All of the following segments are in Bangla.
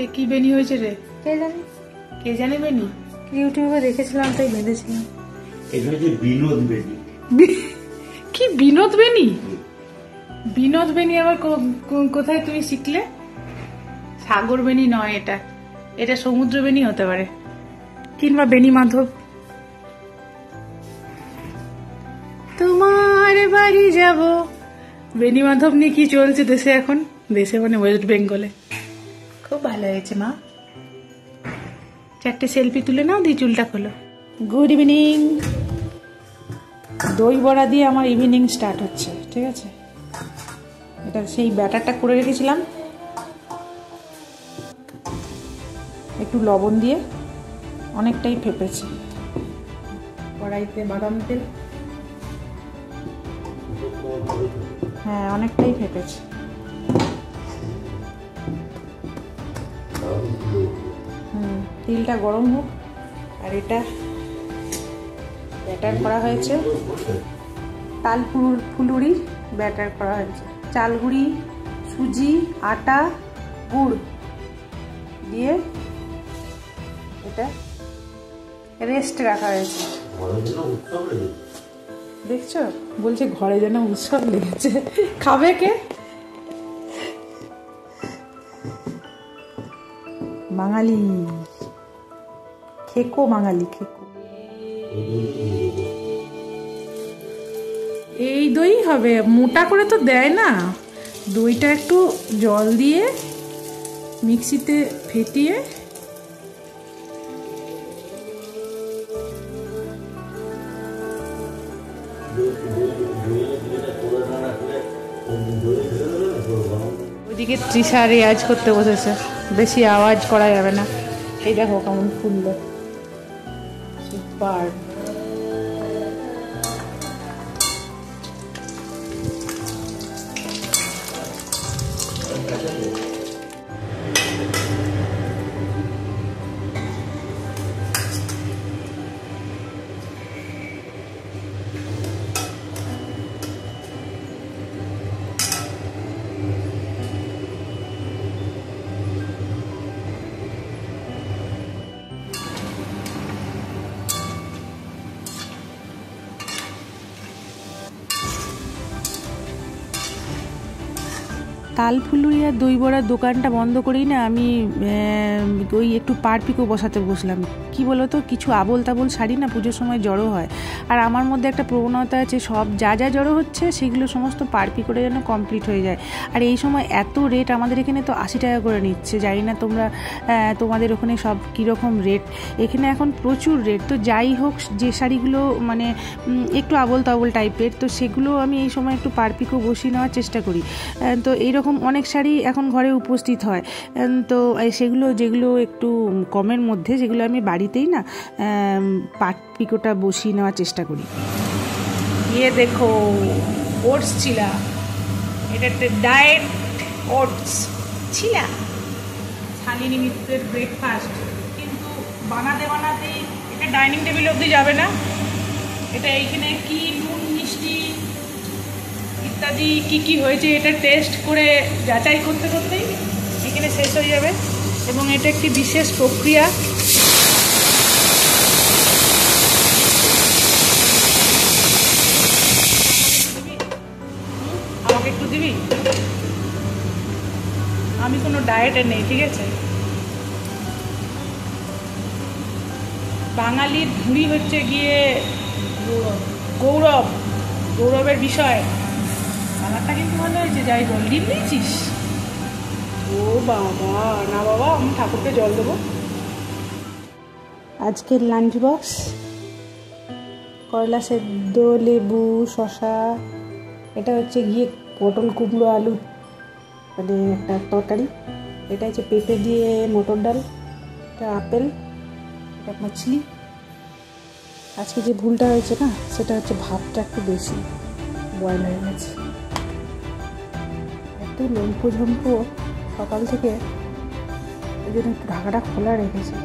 এটা কি বেনি হয়েছে রে? কে জানে বেনি? ইউটিউবে দেখেছিলাম তাই বেঁধেছিলাম। এটা হচ্ছে বিনোদ বেনি। কি বিনোদ বেনি? বিনোদ বেনি আবার কোথায় তুমি শিখলে? সাগর বেনি নয় এটা, এটা সমুদ্র বেনি হতে পারে, কিংবা বেনি মাধব। তোমার বাড়ি যাব। বেনি মাধব নিয়ে কি চলছে দেশে এখন? দেশে মানে ওয়েস্ট বেঙ্গলে। খুব ভালো হয়েছে মা, চারটে সেলফি তুলে নাও, দিয়ে চুলটা খোলো। Good evening. দই বড়া দিয়ে আমার ইভিনিং স্টার্ট হচ্ছে, ঠিক আছে? এটা সেই ব্যাটারটা করে রেখেছিলাম একটু লবণ দিয়ে, অনেকটাই ফেপেছে। কড়াইতে বাদাম তেল, হ্যাঁ অনেকটাই ফেপেছে। তেলটা গরম হোক। আর এটা ব্যাটার করা হয়েছে, তাল ফুলুরির ব্যাটার করা হয়েছে। চালগুড়ি, সুজি, আটা, গুড় দিয়ে এটা রেস্ট রাখা হয়েছে। দেখছো, বলছে ঘরে যেন উৎসব লেগেছে। খাবে কে? বাঙালি খেকো, বাঙালি খেকো। এই দই হবে, মোটা করে তো দেয় না। দইটা একটু জল দিয়ে মিক্সিতে ফেটিয়ে ওইদিকে তৃষা রেয়াজ করতে বসেছে, বেশি আওয়াজ করা যাবে না। এই দেখো কেমন ফুললো, সুপার। তালফুলুরি আর দই বড়ার দোকানটা বন্ধ করেই না আমি ওই একটু পারপিকো বসাতে বসলাম। কি বলো তো, কিছু আবোল তাবোল শাড়ি না পুজোর সময় জড়ো হয়, আর আমার মধ্যে একটা প্রবণতা আছে সব যা যা জড়ো হচ্ছে সেগুলো সমস্ত পারপি করে যেন কমপ্লিট হয়ে যায়। আর এই সময় এত রেট, আমাদের এখানে তো 80 টাকা করে নিচ্ছে, জানি না তোমরা তোমাদের ওখানে সব কীরকম রেট। এখানে এখন প্রচুর রেট। তো যাই হোক, যে শাড়িগুলো মানে একটু আবোল তাবোল টাইপের, তো সেগুলো আমি এই সময় একটু পারপিকো বসিয়ে নেওয়ার চেষ্টা করি। তো এইরকম অনেক শাড়ি এখন ঘরে উপস্থিত হয়, তো সেগুলো যেগুলো একটু কমের মধ্যে, যেগুলো আমি বাড়িতেই না পাটপিকোটা বসিয়ে নেওয়ার চেষ্টা করি। ये देखो ओट्स চিলা, এটা একটা ডায়েট ওটস চিলা, শালিনী মিত্রের ব্রেকফাস্ট। কিন্তু বানাতে বানাতেই এটা ডাইনিং টেবিল অবধি যাবে না, এটা এইখানে কি নুন মিষ্টি ইত্যাদি কি কি হয়েছে এটা টেস্ট করে যাচাই করতে করতেই এখানে শেষ হয়ে যাবে। এবং এটা একটি বিশেষ প্রক্রিয়া। আমাকে একটু দিবি? আমি কোনো ডায়েটে নেই, ঠিক আছে? বাঙালির ভুঁড়ি হচ্ছে গিয়ে গৌরব, গৌরবের বিষয়। কালারটা কিন্তু ভালো হয়েছে, যাই বল। ডিম দিয়েছিস? ও বাবা, না বাবা, আমি ঠাকুরকে জল দেবো। আজকের লাঞ্চ বক্স করলা সেদ্ধ, লেবু, শশা, এটা হচ্ছে গিয়ে পটল কুমড়ো আলু মানে একটা তরকারি, এটা হচ্ছে পেঁপে দিয়ে মটর ডাল, এটা আপেল, এটা মাছলি। আজকে যে ভুলটা হয়েছে না, সেটা হচ্ছে ভাতটা একটু বেশি বয়েল হয়ে গেছে। এত লম্পো ঝম্পো সকাল থেকে, এই জন্য একটু ঢাকাটা খোলা রেখেছি।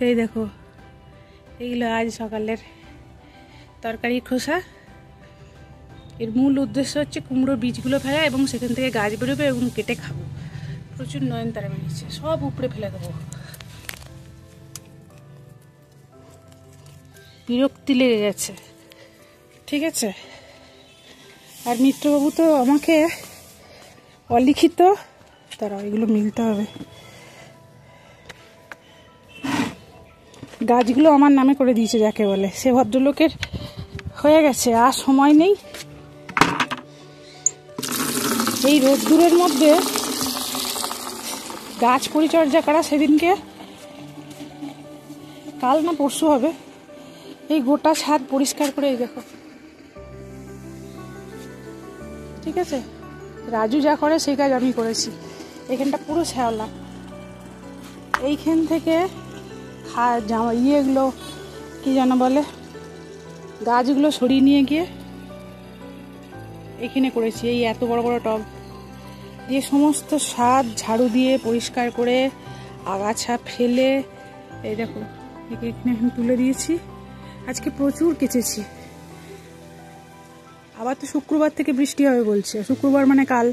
এই দেখো, এইগুলো আজ সকালের তরকারি খোসা, এর মূল উদ্দেশ্য হচ্ছে কুমড়োর বীজগুলো ফেলা এবং সেখান থেকে গাছ বেরোবে এবং কেটে খাবো। প্রচুর নয়নতারা বেরিয়েছে, সব উপরে ফেলে দেবো। বিরক্তি লেগে গেছে, ঠিক আছে। আর মিত্রবাবু তো আমাকে অলিখিত, তারা এগুলো মিলতে হবে। গাছগুলো আমার নামে করে দিয়েছে যাকে বলে, সে ভদ্রলোকের হয়ে গেছে, আর সময় নেই। এই রোদ্দুরের মধ্যে গাছ পরিচর্যা করা, সেদিনকে কাল না পরশু হবে, এই গোটা ছাদ পরিষ্কার করে এই দেখো, ঠিক আছে। রাজু যা করে সেই কাজ আমি করেছি। এখানটা পুরো শ্যাওলা, এইখান থেকে ইয়েগুলো কি যেন বলে, গাছগুলো সরিয়ে নিয়ে গিয়ে এখানে করেছি। এই এত বড় বড় টব দিয়ে সমস্ত ছাদ ঝাড়ু দিয়ে পরিষ্কার করে আগাছা ফেলে এই দেখো এখানে আমি তুলে দিয়েছি। আজকে প্রচুর কেচেছি। আবার তো শুক্রবার থেকে বৃষ্টি হবে বলছে, শুক্রবার মানে কাল,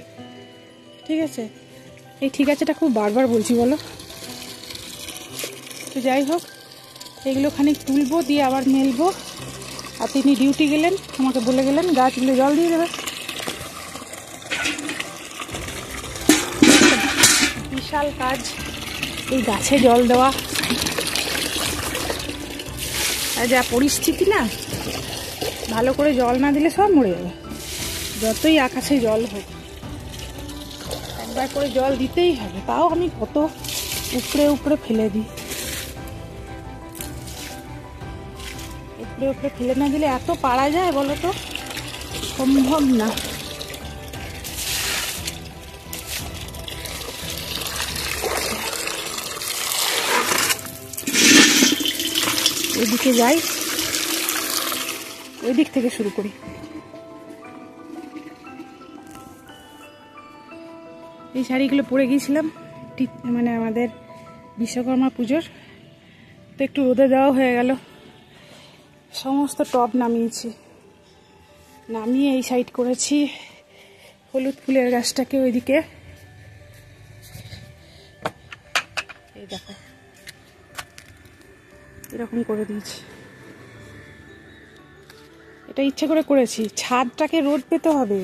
ঠিক আছে। এই ঠিক আছেটা খুব বারবার বলছি বলো তো। যাই হোক, এগুলো খানিক তুলবো, দিয়ে আবার মেলবো। আর তিনি ডিউটি গেলেন, আমাকে বলে গেলেন গাছগুলো জল দিয়ে দেবে। বিশাল কাজ এই গাছে জল দেওয়া। আর যা পরিস্থিতি না, ভালো করে জল না দিলে সব মরে যাবে, যতই আকাশে জল হোক। একবার করে জল দিতেই হবে, তাও আমি কত উপরে উপরে ফেলে দিই। উপরে উপরে ফেলে না দিলে এত পারা যায় বলো তো, সম্ভব না। ওইদিকে যাই, ওই দিক থেকে শুরু করি। এই শাড়িগুলো পরে গিয়েছিলাম মানে আমাদের বিশ্বকর্মা পুজোর, তো একটু রোদে দেওয়া হয়ে গেল। সমস্ত টব নামিয়েছি, নামিয়ে এই সাইড করেছি হলুদ ফুলের গাছটাকে ওইদিকে। এই দেখো এরকম করে দিয়েছি, এটা ইচ্ছে করে করেছি। ছাদটাকে রোদ পেতে হবে,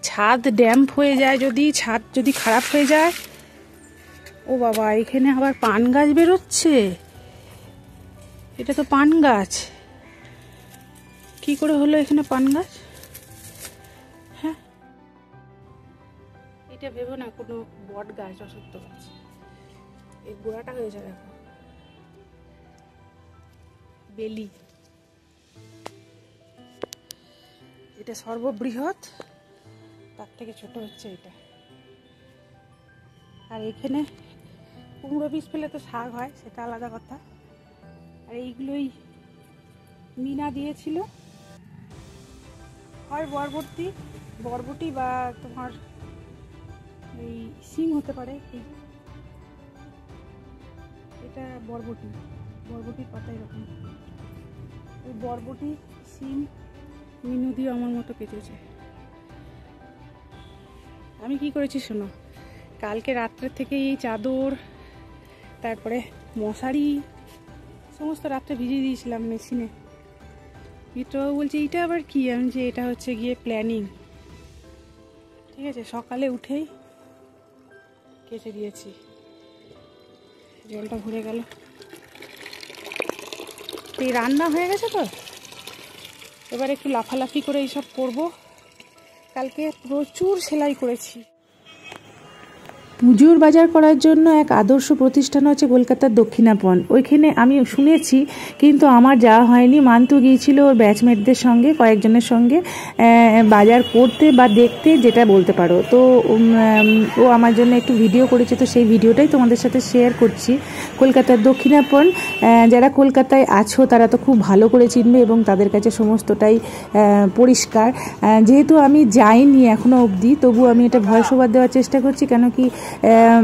ছাদ ড্যাম্প হয়ে যায় যদি, ছাদ যদি খারাপ হয়ে যায়। ও বাবা, এখানে আবার পান গাছ বেরোচ্ছে। এটা তো পান গাছ, কি করে হলো এখানে পান গাছ? হ্যাঁ, এটা ভেবো না কোনো বট গাছ, অসত্য গাছ। এই গোড়াটা হয়েছে দেখো, বেলি। এটা সর্ববৃহৎ, তার থেকে ছোট হচ্ছে এটা। আর এখানে কুমড়ো বীজ ফেলে তো শাক হয়, সেটা আলাদা কথা। আর এইগুলোই মিনা দিয়েছিল, হয় বরবটি বা তোমার এই সিম হতে পারে। এটা বরবটির পাতা এরকম। ওই বরবটি, সিম, মিনু দিয়ে আমার মতো কেটেছে। আমি কি করেছি শোনো, কালকে রাত্রে থেকে এই চাদর, তারপরে মশারি সমস্ত রাত্রে ভিজিয়ে দিয়েছিলাম মেশিনে। মিত্রবাবু বলছে এইটা আবার কি? আমি যে এটা হচ্ছে গিয়ে প্ল্যানিং, ঠিক আছে। সকালে উঠেই কেচে দিয়েছি, জলটা ভরে গেল। এই রান্না হয়ে গেছে তো, এবার একটু লাফালাফি করে এইসব করবো। কালকে প্রচুর সেলাই করেছি। পুজোর বাজার করার জন্য এক আদর্শ প্রতিষ্ঠান হচ্ছে কলকাতার দক্ষিণাপন। ওইখানে আমি শুনেছি, কিন্তু আমার যাওয়া হয়নি। মান্তু গিয়েছিল ওর ব্যাচমেটদের সঙ্গে, কয়েকজনের সঙ্গে বাজার করতে বা দেখতে, যেটা বলতে পারো। তো ও আমার জন্য একটু ভিডিও করেছে, তো সেই ভিডিওটাই তোমাদের সাথে শেয়ার করছি। কলকাতার দক্ষিণাপন, যারা কলকাতায় আছো তারা তো খুব ভালো করে চিনবে এবং তাদের কাছে সমস্তটাই পরিষ্কার। যেহেতু আমি যাইনি এখনও অবধি, তবু আমি এটা ভয়েস ওভার দেওয়ার চেষ্টা করছি, কেন কি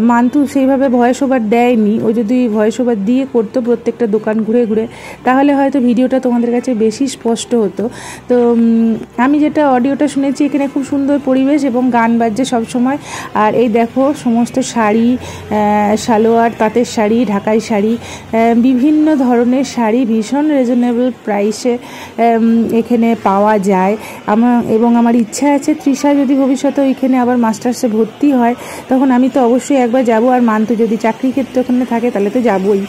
মান্তু সেইভাবে ভয়েস ওভার দেয়নি, ও যদি ভয়েস ওভার দিয়ে করতো প্রত্যেকটা দোকান ঘুরে ঘুরে তাহলে হয়তো ভিডিওটা তোমাদের কাছে বেশি স্পষ্ট হতো। তো আমি যেটা অডিওটা শুনেছি, এখানে খুব সুন্দর পরিবেশ এবং গান বাজছে সবসময়। আর এই দেখো সমস্ত শাড়ি, সালোয়ার, তাঁতের শাড়ি, ঢাকাই শাড়ি, বিভিন্ন ধরনের শাড়ি ভীষণ রিজনেবল প্রাইসে এখানে পাওয়া যায়। আমার ইচ্ছা আছে তৃষা যদি ভবিষ্যতে ওইখানে আবার মাস্টার্সে ভর্তি হয় তখন আমি তো অবশ্যই একবার যাব। আর মান্তু যদি চাকরি ক্ষেত্রে ওখানে থাকে তাহলে তো যাবই,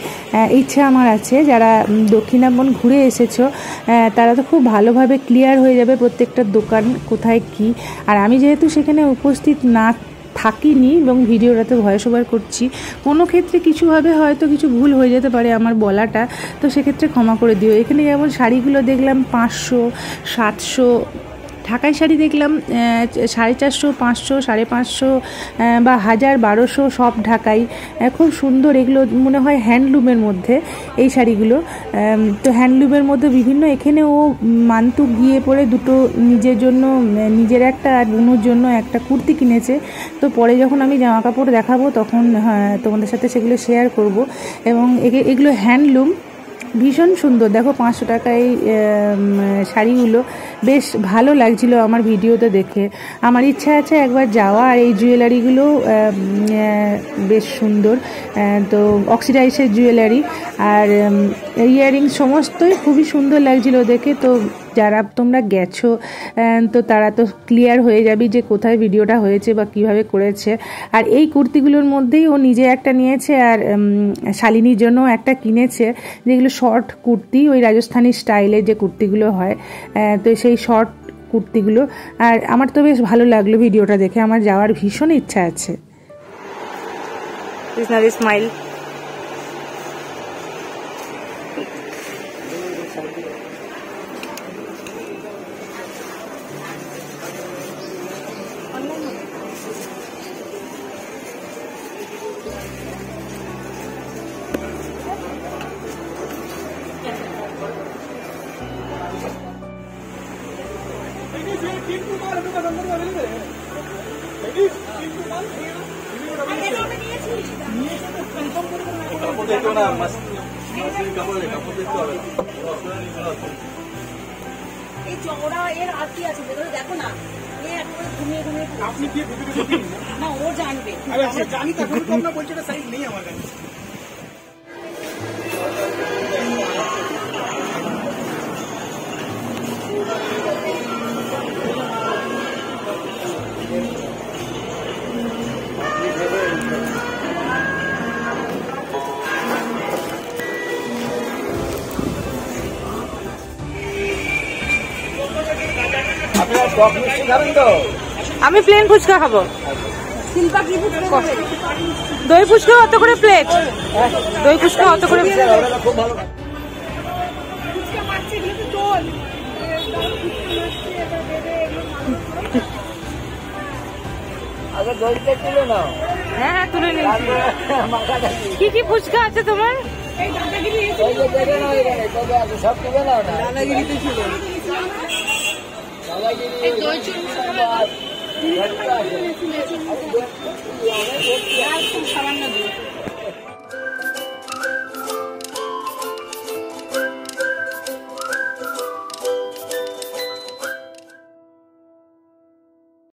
ইচ্ছা আমার আছে। যারা দক্ষিণাবন ঘুরে এসেছো তারা তো খুব ভালোভাবে ক্লিয়ার হয়ে যাবে প্রত্যেকটা দোকান কোথায় কি। আর আমি যেহেতু সেখানে উপস্থিত না থাকিনি এবং ভিডিওটাতে ভয়েস ওভার করছি, কোনো ক্ষেত্রে কিছুভাবে হয়তো কিছু ভুল হয়ে যেতে পারে আমার বলাটা, তো সেক্ষেত্রে ক্ষমা করে দিও। এখানে যেমন শাড়িগুলো দেখলাম 500, 700, ঢাকাই শাড়ি দেখলাম 450, 500, 550 বা 1000, 1200 সব ঢাকাই, খুব সুন্দর। এগুলো মনে হয় হ্যান্ডলুমের মধ্যে এই শাড়িগুলো। তো হ্যান্ডলুমের মধ্যে বিভিন্ন, এখানে ও মান্তু গিয়ে পরে দুটো নিজের জন্য, নিজের একটা আর বোনের জন্য একটা কুর্তি কিনেছে। তো পরে যখন আমি জামা কাপড় দেখাবো তখন তোমাদের সাথে সেগুলো শেয়ার করব। এবং এগুলো হ্যান্ডলুম, ভীষণ সুন্দর। দেখো 500 টাকায় শাড়িগুলো বেশ ভালো লাগছিল আমার ভিডিওতে দেখে। আমার ইচ্ছা আছে একবার যাওয়া। আর এই জুয়েলারিগুলো বেশ সুন্দর, তো অক্সিডাইজের জুয়েলারি আর ইয়াররিংস সমস্তই খুবই সুন্দর লাগছিল দেখে। তো যারা তোমরা গেছো তো তারা তো ক্লিয়ার হয়ে যাবে যে কোথায় ভিডিওটা হয়েছে বা কিভাবে করেছে। আর এই কুর্তিগুলোর মধ্যেই ও নিজে একটা নিয়েছে আর শালিনীর জন্য একটা কিনেছে, যেগুলো শর্ট কুর্তি, ওই রাজস্থানী স্টাইলের যে কুর্তিগুলো হয়, তো সেই শর্ট কুর্তিগুলো। আর আমার তো বেশ ভালো লাগলো ভিডিওটা দেখে, আমার যাওয়ার ভীষণ ইচ্ছা আছে। স্মাইল। এই চওড়া এর আর কি আছে ভেতরে দেখো না, ঘুমিয়ে ঘুমিয়ে আপনি কি না ও জানবে, আমরা জানি তখন তো আমরা বলছি সাইজ নেই আমার কাছে। আমি প্লেন ফুচকা খাবো। দই ফুচকা অত করে প্লেট, দই ফুচকা অত করে। হ্যাঁ তুলে নিচ্ছি। কি কি ফুচকা আছে তোমার? সব তুলে নাও না, দাদাগিরিতে ছিল। সামান্য